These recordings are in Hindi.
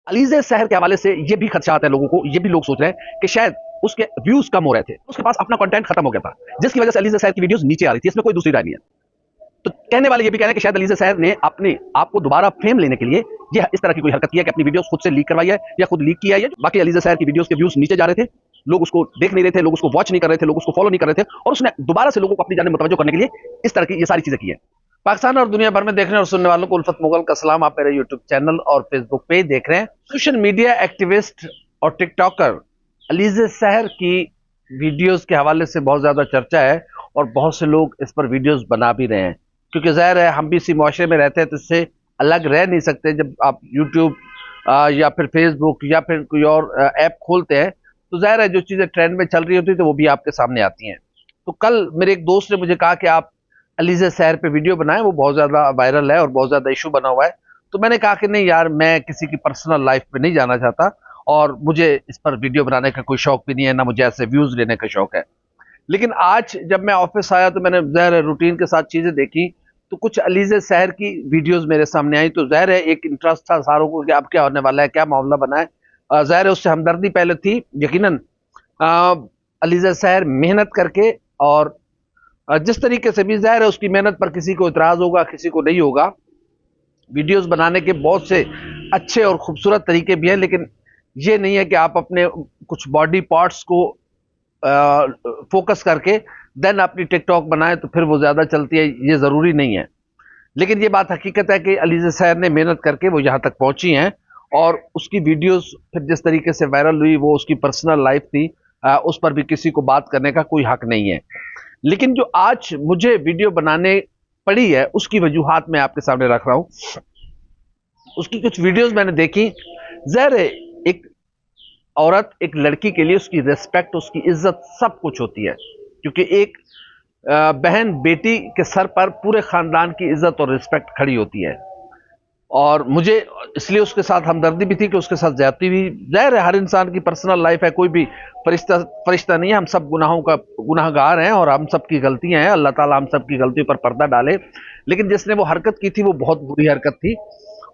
अलीज़े सहर के हवाले से ये भी खदशात है लोगों को, ये भी लोग सोच रहे हैं कि शायद उसके व्यूज कम हो रहे थे, उसके पास अपना कंटेंट खत्म हो गया था, जिसकी वजह से अलीज़े सहर की वीडियोस नीचे आ रही थी। इसमें कोई दूसरी राय नहीं है। तो कहने वाले ये भी कह रहे हैं कि शायद अलीज़े सहर ने अपने आप को दोबारा फेम लेने के लिए ये इस तरह की कोई हरकत की है कि अपनी वीडियोस खुद से लीक करवाई है या खुद लीक किया है। बाकी अलीज़े सहर की वीडियोस के व्यूज नीचे जा रहे थे, लोग उसको देख नहीं रहे थे, लोग उसको वॉच नहीं कर रहे थे, लोग उसको फॉलो नहीं कर रहे थे, और उसने दोबारा से लोगों को अपनी जानिब मुतवज्जो करने के लिए इस तरह की ये सारी चीजें की है। पाकिस्तान और दुनिया भर में देखने और सुनने वालों को उल्फत मुगल का सलाम। आप मेरे यूट्यूब चैनल और फेसबुक पेज देख रहे हैं। सोशल मीडिया एक्टिविस्ट और टिकटॉकर अलीज़े सहर की वीडियोस के हवाले से बहुत ज़्यादा चर्चा है और बहुत से लोग इस पर वीडियोस बना भी रहे हैं, क्योंकि ज़ाहिर है हम भी इसी मुआशरे में रहते हैं तो इससे अलग रह नहीं सकते। जब आप यूट्यूब या फिर फेसबुक या फिर कोई और ऐप खोलते हैं तो ज़ाहिर है जो चीज़ें ट्रेंड में चल रही होती है तो वो भी आपके सामने आती हैं। तो कल मेरे एक दोस्त ने मुझे कहा कि आप अलीज़े सहर पे वीडियो बनाएं, वो बहुत ज़्यादा वायरल है और बहुत ज़्यादा इशू बना हुआ है। तो मैंने कहा कि नहीं यार, मैं किसी की पर्सनल लाइफ पे नहीं जाना चाहता और मुझे इस पर वीडियो बनाने का कोई शौक भी नहीं है, ना मुझे ऐसे व्यूज लेने का शौक है। लेकिन आज जब मैं ऑफिस आया तो मैंने ज़ाहिर है रूटीन के साथ चीज़ें देखी, तो कुछ अलीज़े सहर की वीडियोस मेरे सामने आई। तो ज़ाहिर है एक इंटरेस्ट था सारों को कि अब क्या होने वाला है, क्या मामला बना है। ज़ाहिर है उससे हमदर्दी पहले थी यकीनन। अ, अलीज़े सहर मेहनत करके और जिस तरीके से भी ज़ाहिर है उसकी मेहनत पर किसी को इतराज़ होगा, किसी को नहीं होगा। वीडियोस बनाने के बहुत से अच्छे और खूबसूरत तरीके भी हैं, लेकिन ये नहीं है कि आप अपने कुछ बॉडी पार्ट्स को फोकस करके देन अपनी टिकटॉक बनाएं तो फिर वो ज़्यादा चलती है, ये ज़रूरी नहीं है। लेकिन ये बात हकीकत है कि अलीज़े सहर ने मेहनत करके वो यहाँ तक पहुंची हैं, और उसकी वीडियोस फिर जिस तरीके से वायरल हुई वो उसकी पर्सनल लाइफ थी, उस पर भी किसी को बात करने का कोई हक नहीं है। लेकिन जो आज मुझे वीडियो बनाने पड़ी है उसकी वजूहात मैं आपके सामने रख रहा हूं। उसकी कुछ वीडियोस मैंने देखी। ज़ाहिर है एक औरत, एक लड़की के लिए उसकी रिस्पेक्ट, उसकी इज्जत सब कुछ होती है, क्योंकि एक बहन बेटी के सर पर पूरे खानदान की इज्जत और रिस्पेक्ट खड़ी होती है। और मुझे इसलिए उसके साथ हमदर्दी भी थी कि उसके साथ ज्यादती भी। जाहिर है हर इंसान की पर्सनल लाइफ है, कोई भी फरिश्ता फरिश्ता नहीं है। हम सब गुनाहों का गुनाहगार हैं और हम सब की गलतियां हैं। अल्लाह ताला हम सब की गलतियों पर पर्दा डाले। लेकिन जिसने वो हरकत की थी वो बहुत बुरी हरकत थी,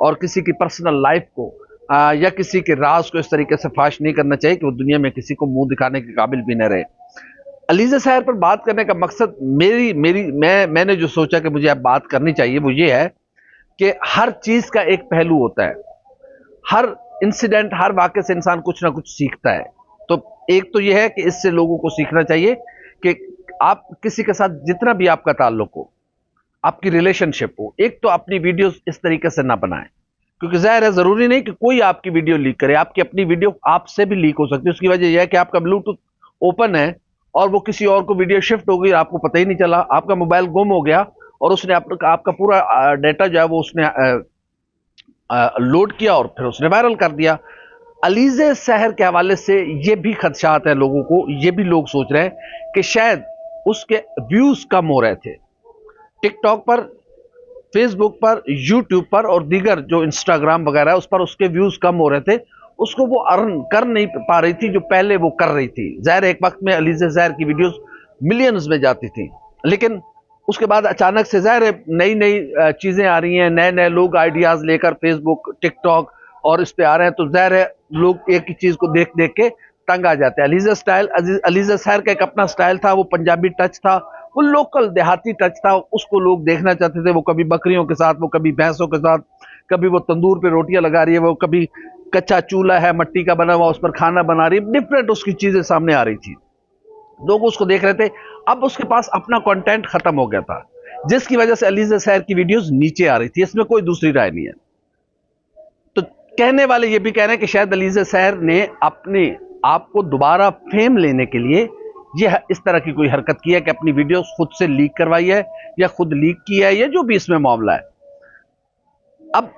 और किसी की पर्सनल लाइफ को या किसी के राज को इस तरीके से फाश नहीं करना चाहिए कि वो दुनिया में किसी को मुंह दिखाने के काबिल भी न रहे। अलीज़े सहर पर बात करने का मकसद मेरी मेरी मैंने जो सोचा कि मुझे अब बात करनी चाहिए वो ये है कि हर चीज का एक पहलू होता है। हर इंसिडेंट, हर वाक़े से इंसान कुछ ना कुछ सीखता है। तो एक तो यह है कि इससे लोगों को सीखना चाहिए कि आप किसी के साथ जितना भी आपका ताल्लुक हो, आपकी रिलेशनशिप हो, एक तो अपनी वीडियोस इस तरीके से ना बनाएं, क्योंकि ज़ाहिर है ज़रूरी नहीं कि कोई आपकी वीडियो लीक करे। आपकी अपनी वीडियो आपसे भी लीक हो सकती है। उसकी वजह यह है कि आपका ब्लूटूथ ओपन है और वो किसी और को वीडियो शिफ्ट हो गई, आपको पता ही नहीं चला। आपका मोबाइल गुम हो गया और उसने आपका पूरा डेटा जो है वो उसने लोड किया और फिर उसने वायरल कर दिया। अलीज़े सहर के हवाले से ये भी खदशात है लोगों को, ये भी लोग सोच रहे हैं कि शायद उसके व्यूज कम हो रहे थे टिकटॉक पर, फेसबुक पर, यूट्यूब पर और दीगर जो इंस्टाग्राम वगैरह है उस पर उसके व्यूज कम हो रहे थे। उसको वो अर्न कर नहीं पा रही थी जो पहले वो कर रही थी। जाहिर एक वक्त में अलीज़े सहर की वीडियोस मिलियंस में जाती थी, लेकिन उसके बाद अचानक से ज़ाहिर नई नई चीज़ें आ रही हैं, नए नए लोग आइडियाज़ लेकर फेसबुक, टिकटॉक और इस पे आ रहे हैं। तो ज़ाहिर है लोग एक ही चीज़ को देख देख के तंग आ जाते हैं। अलीज़े सहर का एक अपना स्टाइल था, वो पंजाबी टच था, वो लोकल देहाती टच था, उसको लोग देखना चाहते थे। वो कभी बकरियों के साथ, वो कभी भैंसों के साथ, कभी वो तंदूर पे रोटियां लगा रही है, वो कभी कच्चा चूल्हा है मट्टी का बना हुआ उस पर खाना बना रही है। डिफरेंट उसकी चीजें सामने आ रही थी, लोग उसको देख रहे थे। अब उसके पास अपना कंटेंट खत्म हो गया था, जिसकी वजह से अलीज़े सहर की वीडियोस नीचे आ रही थी। इसमें कोई दूसरी राय नहीं है। तो कहने वाले ये भी कह रहे हैं कि शायद अलीज़े सहर ने अपने आप को दोबारा फेम लेने के लिए यह इस तरह की कोई हरकत की है कि अपनी वीडियोस खुद से लीक करवाई है या खुद लीक की है, या जो भी इसमें मामला है। अब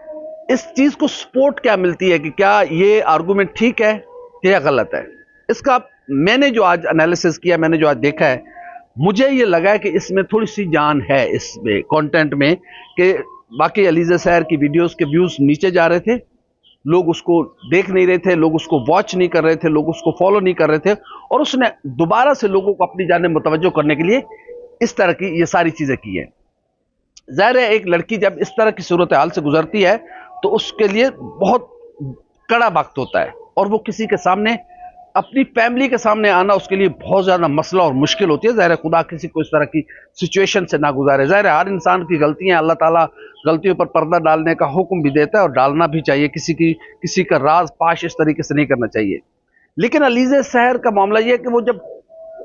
इस चीज को सपोर्ट क्या मिलती है कि क्या ये आर्गुमेंट ठीक है या गलत है, इसका मैंने जो आज एनालिसिस किया, मैंने जो आज देखा है, मुझे ये लगा कि इसमें थोड़ी सी जान है इसमें कंटेंट में, कि बाकी अलीज़े सहर की वीडियोस के व्यूज नीचे जा रहे थे, लोग उसको देख नहीं रहे थे, लोग उसको वॉच नहीं कर रहे थे, लोग उसको फॉलो नहीं कर रहे थे, और उसने दोबारा से लोगों को अपनी जानिब मुतवज्जो करने के लिए इस तरह की ये सारी चीजें की है। जाहिर है एक लड़की जब इस तरह की सूरत हाल से गुजरती है तो उसके लिए बहुत कड़ा वक्त होता है और वो किसी के सामने, अपनी फैमिली के सामने आना उसके लिए बहुत ज्यादा मसला और मुश्किल होती है। ज़ाहिर है खुदा किसी को इस तरह की सिचुएशन से ना गुजारे। ज़ाहिर है हर इंसान की गलतियां, अल्लाह ताला गलतियों पर पर्दा डालने का हुक्म भी देता है और डालना भी चाहिए। किसी का राज पाश इस तरीके से नहीं करना चाहिए। लेकिन अलीज़े सहर का मामला यह है कि वो जब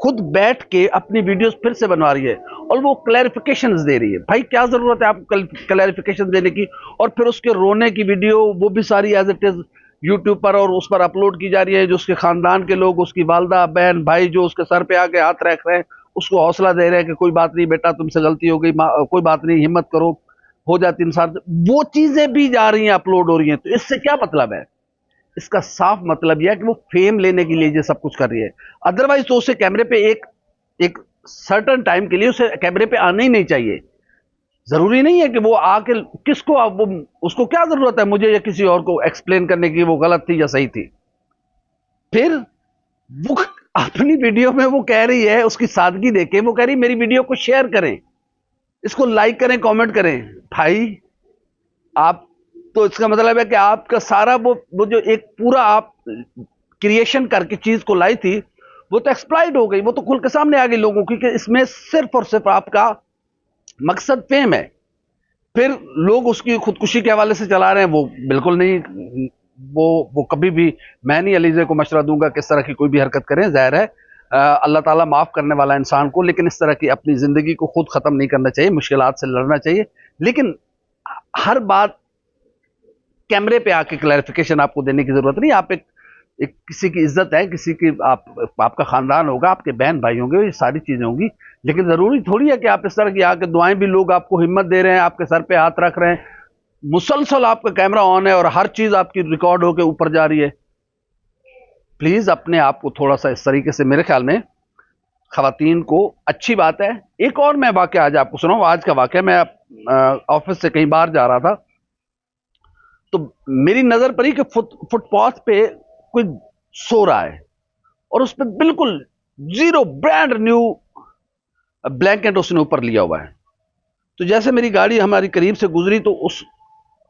खुद बैठ के अपनी वीडियोस फिर से बनवा रही है और वो क्लैरिफिकेशंस दे रही है, भाई क्या जरूरत है आपको क्लैरिफिकेशन देने की? और फिर उसके रोने की वीडियो वो भी सारी एज इट इज यूट्यूब पर और उस पर अपलोड की जा रही है। जो उसके खानदान के लोग, उसकी वालदा, बहन, भाई जो उसके सर पे आके हाथ रख रहे हैं, उसको हौसला दे रहे हैं कि कोई बात नहीं बेटा, तुमसे गलती हो गई, कोई बात नहीं, हिम्मत करो, हो जाती इंसान। वो चीजें भी जा रही हैं, अपलोड हो रही हैं। तो इससे क्या मतलब है? इसका साफ मतलब यह है कि वो फेम लेने के लिए ये सब कुछ कर रही है। अदरवाइज तो उसे कैमरे पे एक सर्टेन टाइम के लिए उसे कैमरे पे आना ही नहीं चाहिए। जरूरी नहीं है कि वो आके किसको, वो उसको क्या जरूरत है मुझे या किसी और को एक्सप्लेन करने की वो गलत थी या सही थी। फिर वो अपनी वीडियो में वो कह रही है, उसकी सादगी देके वो कह रही है मेरी वीडियो को शेयर करें, इसको लाइक करें, कमेंट करें। भाई आप, तो इसका मतलब है कि आपका सारा वो जो एक पूरा आप क्रिएशन करके चीज को लाई थी, वो तो एक्सप्लॉइट हो गई, वो तो खुल के सामने आ गई लोगों की कि इसमें सिर्फ और सिर्फ आपका मकसद फेम है। फिर लोग उसकी खुदकुशी के हवाले से चला रहे हैं, वो बिल्कुल नहीं। वो कभी भी, मैं नहीं अलीज़े को मशवरा दूंगा कि इस तरह की कोई भी हरकत करें। जाहिर है अल्लाह ताला माफ करने वाला इंसान को, लेकिन इस तरह की अपनी जिंदगी को खुद खत्म नहीं करना चाहिए, मुश्किलात से लड़ना चाहिए। लेकिन हर बात कैमरे पे आके क्लैरिफिकेशन आपको देने की जरूरत नहीं। आप एक किसी की इज्जत है, किसी की आपका खानदान होगा, आपके बहन भाई होंगे, ये सारी चीजें होंगी। लेकिन जरूरी थोड़ी है कि आप इस तरह की आके दुआएं भी, लोग आपको हिम्मत दे रहे हैं, आपके सर पे हाथ रख रहे हैं, मुसलसल आपका कैमरा ऑन है और हर चीज आपकी रिकॉर्ड होकर ऊपर जा रही है। प्लीज अपने आप को थोड़ा सा इस तरीके से, मेरे ख्याल में खवातीन को, अच्छी बात है। एक और मैं वाकया आज आपको सुनाऊं। आज का वाकया, मैं ऑफिस से कहीं बाहर जा रहा था तो मेरी नजर पड़ी कि फुटपाथ पे कोई सो रहा है और उस पर बिल्कुल जीरो ब्रांड न्यू ब्लैंकेट उसने ऊपर लिया हुआ है। तो जैसे मेरी गाड़ी हमारी करीब से गुजरी तो उस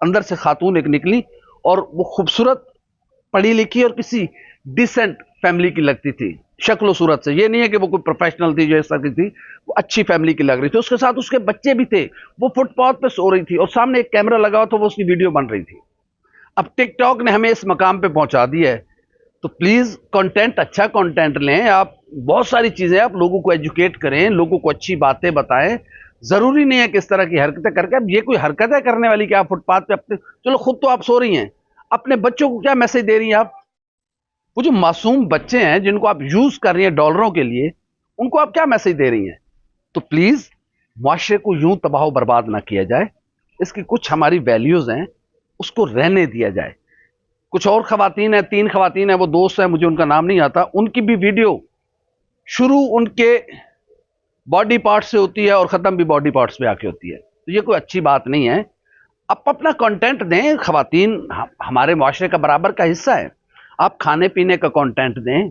अंदर से खातून एक निकली और वो खूबसूरत, पढ़ी लिखी और किसी डिसेंट फैमिली की लगती थी शक्ल सूरत से। ये नहीं है कि वो कोई प्रोफेशनल थी जो इस तरह की थी, वो अच्छी फैमिली की लग रही थी। उसके साथ उसके बच्चे भी थे। वो फुटपाथ पे सो रही थी और सामने एक कैमरा लगा हुआ था, वो उसकी वीडियो बन रही थी। अब टिकटॉक ने हमें इस मकाम पे पहुंचा दिया है, तो प्लीज कंटेंट, अच्छा कंटेंट लें आप। बहुत सारी चीजें, आप लोगों को एजुकेट करें, लोगों को अच्छी बातें बताएं। जरूरी नहीं है कि इस तरह की हरकतें करके, अब ये कोई हरकतें करने वाली क्या फुटपाथ पे अपने, चलो खुद तो आप सो रही हैं, अपने बच्चों को क्या मैसेज दे रही हैं आप? वो जो मासूम बच्चे हैं जिनको आप यूज कर रही हैं डॉलरों के लिए, उनको आप क्या मैसेज दे रही हैं? तो प्लीज मुआशरे को यूं तबाह बर्बाद ना किया जाए। इसकी कुछ हमारी वैल्यूज हैं, उसको रहने दिया जाए। कुछ और खवातीन है, 3 खवातीन है, वो दोस्त है, मुझे उनका नाम नहीं आता, उनकी भी वीडियो शुरू उनके बॉडी पार्ट्स से होती है और खत्म भी बॉडी पार्ट्स पे आके होती है। तो ये कोई अच्छी बात नहीं है। आप अपना कंटेंट दें। खवातीन हमारे मुआशरे का बराबर का हिस्सा है। आप खाने पीने का कंटेंट दें,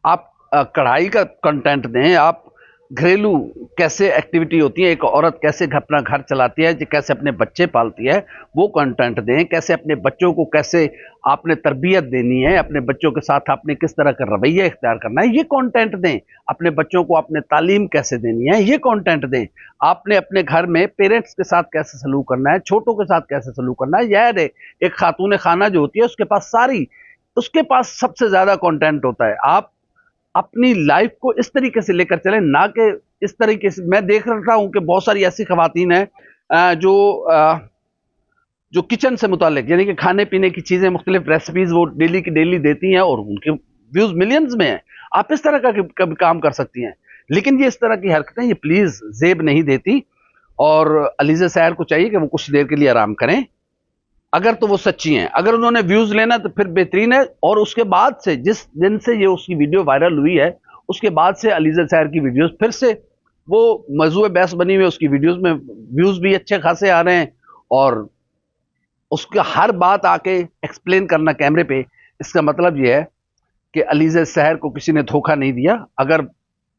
आप कढ़ाई का कंटेंट दें, आप घरेलू कैसे एक्टिविटी होती है, एक औरत कैसे अपना घर चलाती है, कैसे अपने बच्चे पालती है, वो कंटेंट दें। कैसे अपने बच्चों को, कैसे आपने तरबियत देनी है, अपने बच्चों के साथ आपने किस तरह का रवैया इख्तियार करना है, ये कंटेंट दें। अपने बच्चों को आपने तालीम कैसे देनी है, ये कंटेंट दें। आपने अपने घर में पेरेंट्स के साथ कैसे सलूक करना है, छोटों के साथ कैसे सलूक करना है, यह दे। एक खातून खाना जो होती है उसके पास सबसे ज्यादा कंटेंट होता है। आप अपनी लाइफ को इस तरीके से लेकर चलें, ना कि इस तरीके से। मैं देख रहा हूं कि बहुत सारी ऐसी खवातीन हैं जो किचन से मुतालिक, यानी कि खाने पीने की चीजें, मुख्तलिफ रेसिपीज वो डेली की डेली देती हैं और उनके व्यूज मिलियंस में हैं। आप इस तरह का काम कर सकती हैं, लेकिन ये इस तरह की हरकतें, ये प्लीज जेब नहीं देती। और अलीज़े सहर को चाहिए कि वो कुछ देर के लिए आराम करें, अगर तो वो सच्ची हैं। अगर उन्होंने व्यूज लेना तो फिर बेहतरीन है। और उसके बाद से, जिस दिन से ये उसकी वीडियो वायरल हुई है, उसके बाद से अलीज़े सहर की वीडियोस फिर से वो मौजूए बहस बनी हुई है। उसकी वीडियोस में व्यूज भी अच्छे खासे आ रहे हैं और उसका हर बात आके एक्सप्लेन करना कैमरे पे, इसका मतलब यह है कि अलीज़े सहर को किसी ने धोखा नहीं दिया। अगर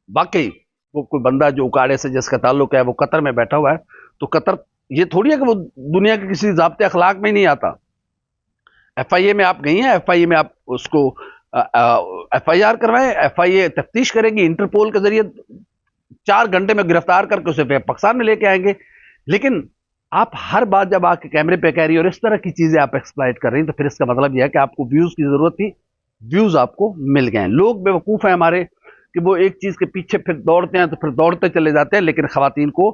वाकई वो कोई बंदा जो उकाड़े से जिसका ताल्लुक है वो कतर में बैठा हुआ है, तो कतर, ये थोड़ी है कि वो दुनिया के किसी ज़ाब्ते अखलाक में ही नहीं आता। एफआईए में आप गई हैं, एफआईए में आप उसको एफआईआर करवाएं, एफआईए तफ्तीश करेगी, इंटरपोल के जरिए 4 घंटे में गिरफ्तार करके उसे पाकिस्तान में लेके आएंगे। लेकिन आप हर बात जब आके कैमरे पे कह रही है और इस तरह की चीजें आप एक्सप्लॉइट कर रही हैं, तो फिर इसका मतलब यह है कि आपको व्यूज की जरूरत थी, व्यूज आपको मिल गए हैं। लोग बेवकूफ हैं हमारे कि वो एक चीज के पीछे फिर दौड़ते हैं तो फिर दौड़ते चले जाते हैं, लेकिन खवातीन को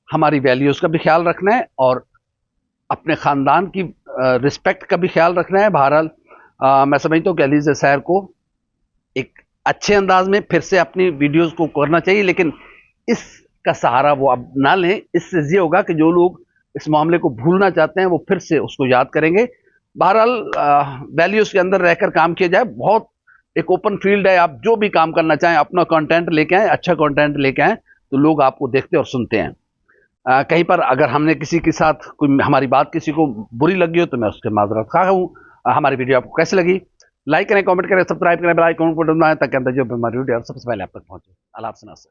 हमारी वैल्यूज का भी ख्याल रखना है और अपने खानदान की रिस्पेक्ट का भी ख्याल रखना है। बहरहाल मैं समझता हूँ कि अलीज़ सैर को एक अच्छे अंदाज में फिर से अपनी वीडियोस को करना चाहिए, लेकिन इसका सहारा वो अब ना लें। इससे ये होगा कि जो लोग इस मामले को भूलना चाहते हैं वो फिर से उसको याद करेंगे। बहरहाल वैल्यूज के अंदर रहकर काम किया जाए, बहुत एक ओपन फील्ड है, आप जो भी काम करना चाहें, अपना कंटेंट लेके आए, अच्छा कंटेंट लेके आए, तो लोग आपको देखते और सुनते हैं। कहीं पर अगर हमने किसी के साथ कोई हमारी बात किसी को बुरी लगी हो तो मैं उसके माजरत खा हूँ। हमारी वीडियो आपको कैसी लगी, लाइक करें, कमेंट करें, सब्सक्राइब करें, बेल आइकन को दबाएं ताकि अंदर जो हमारी वीडियो सबसे पहले आप तक पहुंचे। अल्लाह हाफ़िज़।